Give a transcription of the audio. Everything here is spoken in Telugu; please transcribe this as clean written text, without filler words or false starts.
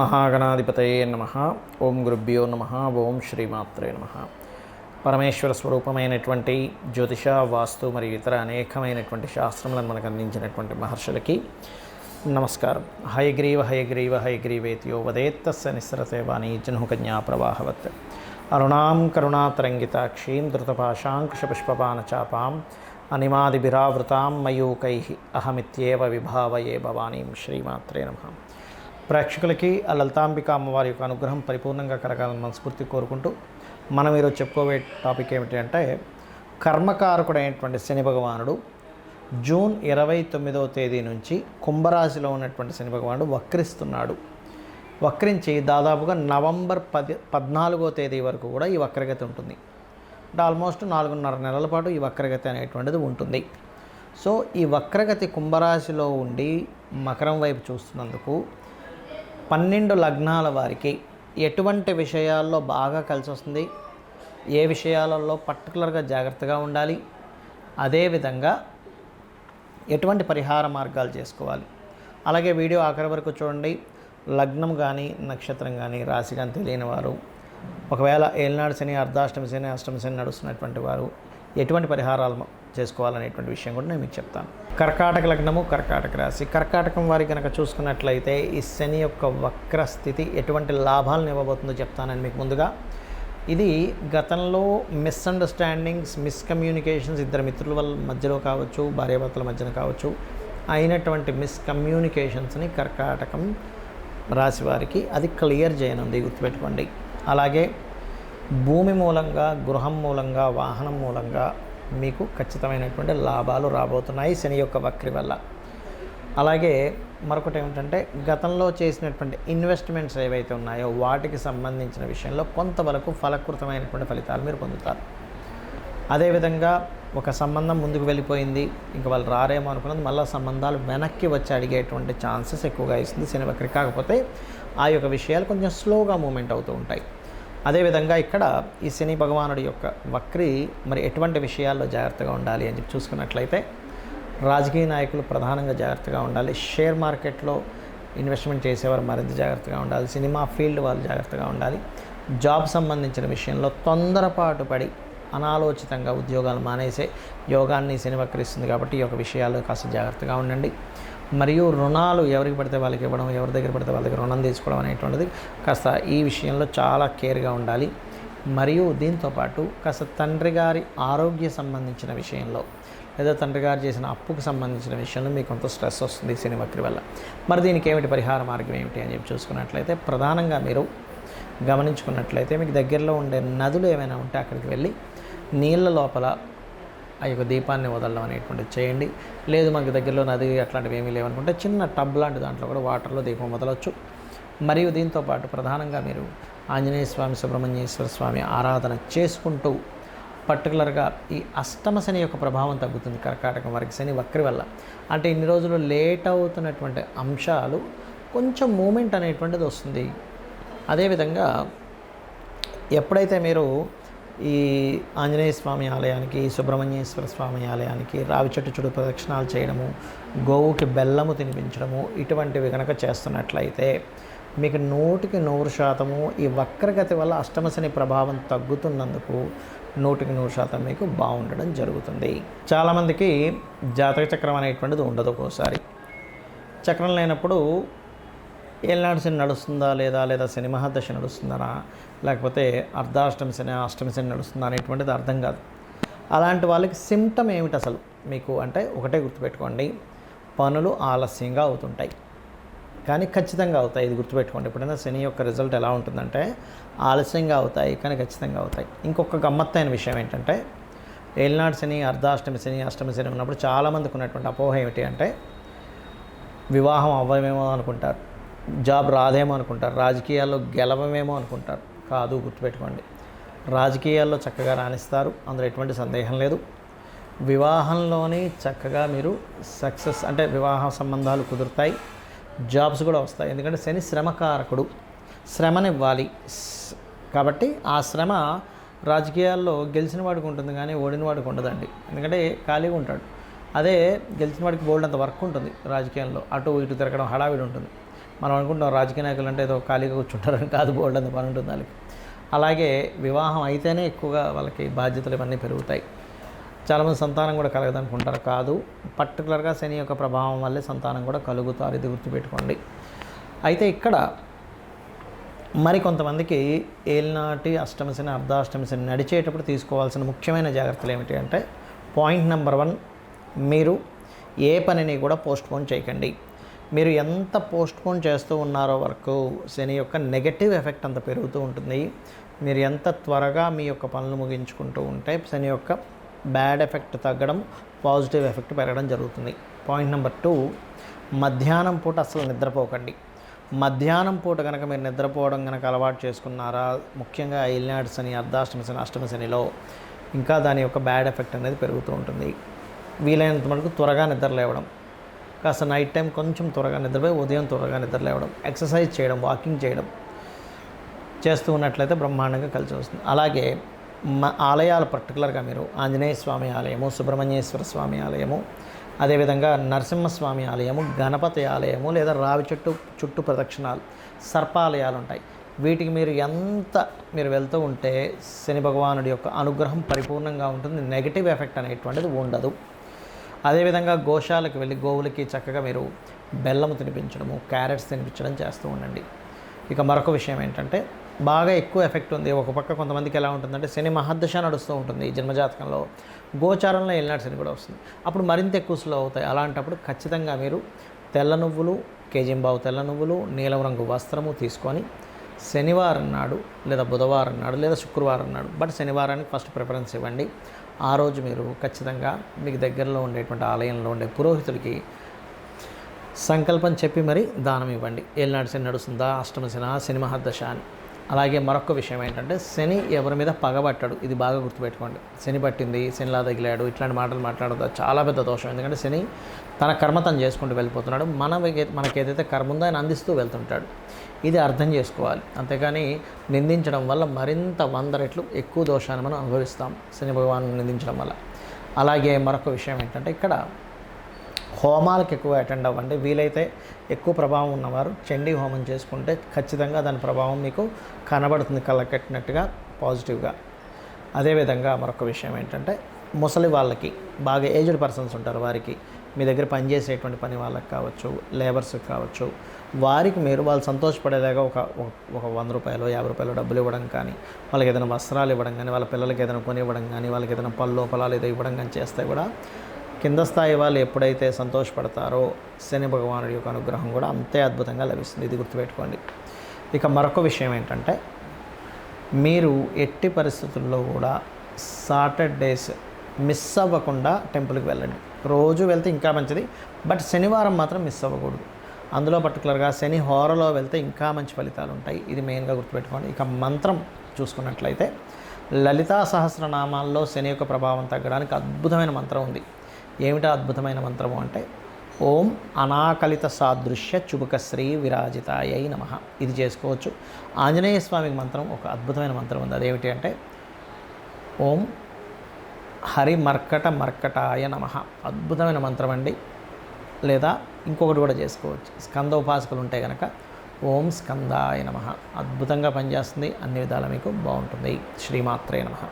మహాగణాధిపతయే నమః. ఓం గురుభ్యో నమః. ఓం శ్రీమాత్రే నమః. పరమేశ్వర స్వరూపమైనటువంటి జ్యోతిష, వాస్తు మరియు ఇతర అనేకమైనటువంటి శాస్త్రములను మనకు అందించినటువంటి మహర్షులకి నమస్కారం. హయగ్రీవ హయగ్రీవ హయగ్రీవేత్యో వదేత్తస్య నిస్సరతే వాణీ జహ్నుకన్యా ప్రవాహవత్. అరుణాం కరుణాతరంగితాక్షీం ధృతపాశాంకుశపుష్పపానచాపాం అనిమాదిభిరావృతాం మయూకైః అహమిత్యేవ విభావయే భవానీం. శ్రీమాత్రే నమః. ప్రేక్షకులకి ఆ లలితాంబిక అమ్మవారి యొక్క అనుగ్రహం పరిపూర్ణంగా కలగాలని మనస్ఫూర్తి కోరుకుంటూ మనం ఈరోజు చెప్పుకోవే టాపిక్ ఏమిటి అంటే, కర్మకారకుడైనటువంటి శని భగవానుడు జూన్ 29వ తేదీ నుంచి కుంభరాశిలో ఉన్నటువంటి శని భగవానుడు వక్రిస్తున్నాడు. వక్రించి దాదాపుగా నవంబర్ 14వ తేదీ వరకు కూడా ఈ వక్రగతి ఉంటుంది. అంటే ఆల్మోస్ట్ 4.5 నెలల పాటు ఈ వక్రగతి అనేటువంటిది ఉంటుంది. సో ఈ వక్రగతి కుంభరాశిలో ఉండి మకరం వైపు చూస్తున్నందుకు 12 లగ్నాల వారికి ఎటువంటి విషయాల్లో బాగా కలిసి వస్తుంది, ఏ విషయాలలో పర్టికులర్గా జాగ్రత్తగా ఉండాలి, అదేవిధంగా ఎటువంటి పరిహార మార్గాలు చేసుకోవాలి. అలాగే వీడియో ఆఖరి వరకు చూడండి. లగ్నం కానీ నక్షత్రం కానీ రాశి కానీ తెలియని వారు, ఒకవేళ ఏలినాడు శని, అర్ధాష్టమి శని, అష్టమి శని నడుస్తున్నటువంటి వారు ఎటువంటి పరిహారాలు చేసుకోవాలనేటువంటి విషయం కూడా నేను మీకు చెప్తాను. కర్కాటక లగ్నము, కర్కాటక రాశి. కర్కాటకం వారి కనుక చూసుకున్నట్లయితే ఈ శని యొక్క వక్ర స్థితి ఎటువంటి లాభాలను ఇవ్వబోతుందో చెప్తానని మీకు ముందుగా. ఇది గతంలో మిస్అండర్స్టాండింగ్స్, మిస్కమ్యూనికేషన్స్, ఇద్దరు మిత్రుల వల్ల మధ్యలో కావచ్చు, భార్యాభర్తల మధ్యన కావచ్చు, అయినటువంటి మిస్కమ్యూనికేషన్స్ని కర్కాటకం రాశి వారికి అది క్లియర్ చేయనుంది, గుర్తుపెట్టుకోండి. అలాగే భూమి మూలంగా, గృహం మూలంగా, వాహనం మూలంగా మీకు ఖచ్చితమైనటువంటి లాభాలు రాబోతున్నాయి శని యొక్క వక్రి వల్ల. అలాగే మరొకటి ఏమిటంటే, గతంలో చేసినటువంటి ఇన్వెస్ట్మెంట్స్ ఏవైతే ఉన్నాయో వాటికి సంబంధించిన విషయంలో కొంతవరకు ఫలకృతమైనటువంటి ఫలితాలు మీరు పొందుతారు. అదేవిధంగా ఒక సంబంధం ముందుకు వెళ్ళిపోయింది, ఇంకా వాళ్ళు రారేమో అనుకున్నది, మళ్ళీ సంబంధాలు వెనక్కి వచ్చి అడిగేటువంటి ఛాన్సెస్ ఎక్కువగా ఇస్తుంది శని వక్రి. కాకపోతే ఆ యొక్క విషయాలు కొంచెం స్లోగా మూమెంట్ అవుతూ ఉంటాయి. అదేవిధంగా ఇక్కడ ఈ శని భగవానుడి యొక్క వక్రి మరి ఎటువంటి విషయాల్లో జాగ్రత్తగా ఉండాలి అని చెప్పి చూసుకున్నట్లయితే, రాజకీయ నాయకులు ప్రధానంగా జాగ్రత్తగా ఉండాలి. షేర్ మార్కెట్లో ఇన్వెస్ట్మెంట్ చేసేవారు మరింత జాగ్రత్తగా ఉండాలి. సినిమా ఫీల్డ్ వాళ్ళు జాగ్రత్తగా ఉండాలి. జాబ్ సంబంధించిన విషయంలో తొందరపాటు పడి అనాలోచితంగా ఉద్యోగాలు మానేసే యోగాన్ని శని వక్రిస్తుంది కాబట్టి ఈ యొక్క విషయాల్లో కాస్త జాగ్రత్తగా ఉండండి. మరియు రుణాలు ఎవరికి పడితే వాళ్ళకి ఇవ్వడం, ఎవరి దగ్గర పడితే వాళ్ళ దగ్గర రుణం తీసుకోవడం అనేటువంటిది కాస్త ఈ విషయంలో చాలా కేర్గా ఉండాలి. మరియు దీంతోపాటు కాస్త తండ్రి గారి ఆరోగ్య సంబంధించిన విషయంలో, లేదా తండ్రి గారు చేసిన అప్పుకు సంబంధించిన విషయంలో మీకు కొంత స్ట్రెస్ వస్తుంది శని వక్రి వల్ల. మరి దీనికి ఏమిటి పరిహార మార్గం ఏమిటి అని చెప్పి చూసుకున్నట్లయితే, ప్రధానంగా మీరు గమనించుకున్నట్లయితే మీకు దగ్గరలో ఉండే నదులు ఏమైనా ఉంటే అక్కడికి వెళ్ళి నీళ్ళ లోపల ఆ యొక్క దీపాన్ని వదలడం అనేటువంటిది చేయండి. లేదు మనకి దగ్గరలో నది అట్లాంటివి ఏమీ లేవనుకుంటే చిన్న టబ్ లాంటి దాంట్లో కూడా వాటర్లో దీపం వదలవచ్చు. మరియు దీంతోపాటు ప్రధానంగా మీరు ఆంజనేయ స్వామి, సుబ్రహ్మణ్యేశ్వర స్వామి ఆరాధన చేసుకుంటూ, పర్టికులర్గా ఈ అష్టమ శని యొక్క ప్రభావం తగ్గుతుంది కర్కాటకం వారికి శని వక్రి వల్ల. అంటే ఇన్ని రోజులు లేట్ అవుతున్నటువంటి అంశాలు కొంచెం మూమెంట్ అనేటువంటిది వస్తుంది. అదేవిధంగా ఎప్పుడైతే మీరు ఈ ఆంజనేయ స్వామి ఆలయానికి, సుబ్రహ్మణ్యేశ్వర స్వామి ఆలయానికి రావి చెట్టు చుట్టూ ప్రదక్షిణాలు చేయడము, గోవుకి బెల్లము తినిపించడము, ఇటువంటివి కనుక చేస్తున్నట్లయితే మీకు 100% ఈ వక్రగతి వల్ల అష్టమశని ప్రభావం తగ్గుతున్నందుకు 100% మీకు బాగుండడం జరుగుతుంది. చాలామందికి జాతక చక్రం అనేటువంటిది ఉండదు. ఒక్కోసారి చక్రం లేనప్పుడు ఏలినాడు శని నడుస్తుందా లేదా శని మహాదశ నడుస్తుందా, లేకపోతే అర్ధాష్టమి శని, అష్టమి శని నడుస్తుందా అనేటువంటిది అర్థం కాదు. అలాంటి వాళ్ళకి సిమ్టమ్ ఏమిటి అసలు మీకు అంటే, ఒకటే గుర్తుపెట్టుకోండి, పనులు ఆలస్యంగా అవుతుంటాయి కానీ ఖచ్చితంగా అవుతాయి. ఇది గుర్తుపెట్టుకోండి. ఎప్పుడైనా శని యొక్క రిజల్ట్ ఎలా ఉంటుందంటే, ఆలస్యంగా అవుతాయి కానీ ఖచ్చితంగా అవుతాయి. ఇంకొక గమ్మత్తైన విషయం ఏంటంటే, ఏలినాడు శని, అర్ధాష్టమి శని, అష్టమి శని ఉన్నప్పుడు చాలామందికి ఉన్నటువంటి అపోహ ఏమిటి అంటే, వివాహం అవ్వమేమో అనుకుంటారు, జాబ్ రాదేమో అనుకుంటారు, రాజకీయాల్లో గెలవమేమో అనుకుంటారు. కాదు, గుర్తుపెట్టుకోండి, రాజకీయాల్లో చక్కగా రాణిస్తారు, అందులో ఎటువంటి సందేహం లేదు. వివాహంలోనే చక్కగా మీరు సక్సెస్, అంటే వివాహ సంబంధాలు కుదురుతాయి, జాబ్స్ కూడా వస్తాయి. ఎందుకంటే శని శ్రమకారకుడు, శ్రమనివ్వాలి. కాబట్టి ఆ శ్రమ రాజకీయాల్లో గెలిచిన వాడికి ఉంటుంది కానీ ఓడిన వాడికి ఉండదండి. ఎందుకంటే ఖాళీగా ఉంటాడు. అదే గెలిచిన వాడికి బోల్డ్ అంత వర్క్ ఉంటుంది రాజకీయాల్లో, అటు ఇటు తిరగడం హడావిడి ఉంటుంది. మనం అనుకుంటాం రాజకీయ నాయకులు అంటే ఏదో ఖాళీగా కూర్చుంటారని కాదు, బోల్డ్ అంత పని ఉంటుంది వాళ్ళకి. అలాగే వివాహం అయితేనే ఎక్కువగా వాళ్ళకి బాధ్యతలు ఇవన్నీ పెరుగుతాయి. చాలామంది సంతానం కూడా కలగదనుకుంటారు, కాదు, పర్టికులర్గా శని యొక్క ప్రభావం వల్లే సంతానం కూడా కలుగుతారు, ఇది గుర్తుపెట్టుకోండి. అయితే ఇక్కడ మరి కొంతమందికి ఏలినాటి అష్టమ శని, అర్ధాష్టమ శని నడిచేటప్పుడు తీసుకోవాల్సిన ముఖ్యమైన జాగ్రత్తలు ఏమిటి అంటే, పాయింట్ నెంబర్ 1, మీరు ఏ పనిని కూడా పోస్ట్పోన్ చేయకండి. మీరు ఎంత పోస్ట్పోన్ చేస్తూ ఉన్నారో వరకు శని యొక్క నెగటివ్ ఎఫెక్ట్ అంత పెరుగుతూ ఉంటుంది. మీరు ఎంత త్వరగా మీ యొక్క పనులు ముగించుకుంటూ ఉంటే శని యొక్క బ్యాడ్ ఎఫెక్ట్ తగ్గడం, పాజిటివ్ ఎఫెక్ట్ పెరగడం జరుగుతుంది. పాయింట్ నెంబర్ 2, మధ్యాహ్నం పూట అసలు నిద్రపోకండి. మధ్యాహ్నం పూట కనుక మీరు నిద్రపోవడం కనుక అలవాటు చేసుకున్నారా, ముఖ్యంగా ఏలినాటి శని, అర్ధాష్టమ శని, అష్టమ శనిలో ఇంకా దాని యొక్క బ్యాడ్ ఎఫెక్ట్ అనేది పెరుగుతూ ఉంటుంది. వీలైనంత మటుకు త్వరగా నిద్ర లేవడం, కాస్త నైట్ టైం కొంచెం త్వరగా నిద్రపోయి ఉదయం త్వరగా నిద్ర లేవడం, ఎక్సర్సైజ్ చేయడం, వాకింగ్ చేయడం చేస్తూ ఉన్నట్లయితే బ్రహ్మాండంగా కలిసి వస్తుంది. అలాగే ఆలయాలు పర్టికులర్గా మీరు ఆంజనేయ స్వామి ఆలయము, సుబ్రహ్మణ్యేశ్వర స్వామి ఆలయము, అదేవిధంగా నరసింహస్వామి ఆలయము, గణపతి ఆలయము, లేదా రావి చుట్టూ ప్రదక్షిణాలు, సర్పాలయాలు ఉంటాయి. వీటికి మీరు వెళ్తూ ఉంటే శని భగవానుడి యొక్క అనుగ్రహం పరిపూర్ణంగా ఉంటుంది, నెగిటివ్ ఎఫెక్ట్ అనేటువంటిది ఉండదు. అదేవిధంగా గోశాలకు వెళ్ళి గోవులకి చక్కగా మీరు బెల్లము తినిపించడము, క్యారెట్స్ తినిపించడం చేస్తూ ఉండండి. ఇక మరొక విషయం ఏంటంటే, బాగా ఎక్కువ ఎఫెక్ట్ ఉంది. ఒక పక్క కొంతమందికి ఎలా ఉంటుందంటే, శని మహర్దశ నడుస్తూ ఉంటుంది జన్మజాతకంలో, గోచారంలో ఏలినాటి శని కూడా వస్తుంది, అప్పుడు మరింత ఎక్కువ స్లో అవుతాయి. అలాంటప్పుడు ఖచ్చితంగా మీరు తెల్ల నువ్వులు, కేజీంబావు తెల్ల నువ్వులు, నీలం రంగు వస్త్రము తీసుకొని శనివారం నాడు లేదా బుధవారం నాడు లేదా శుక్రవారం నాడు, బట్ శనివారానికి ఫస్ట్ ప్రిఫరెన్స్ ఇవ్వండి. ఆ రోజు మీరు ఖచ్చితంగా మీకు దగ్గరలో ఉండేటువంటి ఆలయంలో ఉండే పురోహితుడికి సంకల్పం చెప్పి మరి దానం ఇవ్వండి. ఏలినాటి శని నడుస్తుందా, అష్టమ శని, శని మహర్దశ అని. అలాగే మరొక విషయం ఏంటంటే, శని ఎవరి మీద పగబట్టాడు, ఇది బాగా గుర్తుపెట్టుకోండి. శని పట్టింది, శనిలా తగిలాడు, ఇట్లాంటి మాటలు మాట్లాడదు, చాలా పెద్ద దోషం. ఎందుకంటే శని తన కర్మ తను చేసుకుంటూ వెళ్ళిపోతున్నాడు, మనకి ఏదైతే కర్మ ఉందో ఆయన అందిస్తూ వెళ్తుంటాడు. ఇది అర్థం చేసుకోవాలి. అంతేకాని నిందించడం వల్ల మరింత 100 రెట్లు ఎక్కువ దోషాన్ని మనం అనుభవిస్తాం శని భగవాను నిందించడం వల్ల. అలాగే మరొక విషయం ఏంటంటే, ఇక్కడ హోమాలకు ఎక్కువ అటెండ్ అవ్వండి. వీలైతే ఎక్కువ ప్రభావం ఉన్నవారు చండీ హోమం చేసుకుంటే ఖచ్చితంగా దాని ప్రభావం మీకు కనబడుతుంది, కళ్ళకట్టినట్టుగా పాజిటివ్గా. అదేవిధంగా మరొక విషయం ఏంటంటే, ముసలి వాళ్ళకి, బాగా ఏజ్డ్ పర్సన్స్ ఉంటారు, వారికి మీ దగ్గర పనిచేసేటువంటి పని వాళ్ళకి కావచ్చు, లేబర్స్కి కావచ్చు, వారికి మీరు వాళ్ళు సంతోషపడేలాగా ఒక 100 రూపాయలు 50 రూపాయలు డబ్బులు ఇవ్వడం కానీ, వాళ్ళకి ఏదైనా వస్త్రాలు ఇవ్వడం కానీ, వాళ్ళ పిల్లలకి ఏదైనా కొని ఇవ్వడం కానీ, వాళ్ళకి ఏదైనా పొలాలు ఏదో ఇవ్వడం కానీ చేస్తే కూడా కింద స్థాయి వాళ్ళు ఎప్పుడైతే సంతోషపడతారో శని భగవానుడి యొక్క అనుగ్రహం కూడా అంతే అద్భుతంగా లభిస్తుంది. ఇది గుర్తుపెట్టుకోండి. ఇక మరొక విషయం ఏంటంటే, మీరు ఎట్టి పరిస్థితుల్లో కూడా సాటర్డేస్ మిస్ అవ్వకుండా టెంపుల్కి వెళ్ళండి. రోజు వెళ్తే ఇంకా మంచిది, బట్ శనివారం మాత్రం మిస్ అవ్వకూడదు. అందులో పర్టికులర్గా శని హోరలో వెళ్తే ఇంకా మంచి ఫలితాలు ఉంటాయి. ఇది మెయిన్గా గుర్తుపెట్టుకోండి. ఇక మంత్రం చూసుకున్నట్లయితే, లలితా సహస్రనామాల్లో శని యొక్క ప్రభావం తగ్గడానికి అద్భుతమైన మంత్రం ఉంది. ఏమిటా అద్భుతమైన మంత్రము అంటే, ఓం అనాకలిత సాదృశ్య చుబుకశ్రీ విరాజితాయై నమః. ఇది చేసుకోవచ్చు. ఆంజనేయ స్వామికి మంత్రం, ఒక అద్భుతమైన మంత్రం ఉంది. అదేమిటి అంటే, ఓం హరి మర్కటాయ నమః. అద్భుతమైన మంత్రం అండి. లేదా ఇంకొకటి కూడా చేసుకోవచ్చు, స్కంద ఉపాసకులు ఉంటే కనుక ఓం స్కందాయ నమః. అద్భుతంగా పనిచేస్తుంది, అన్ని విధాలా మీకు బాగుంటుంది. శ్రీమాత్రే నమః.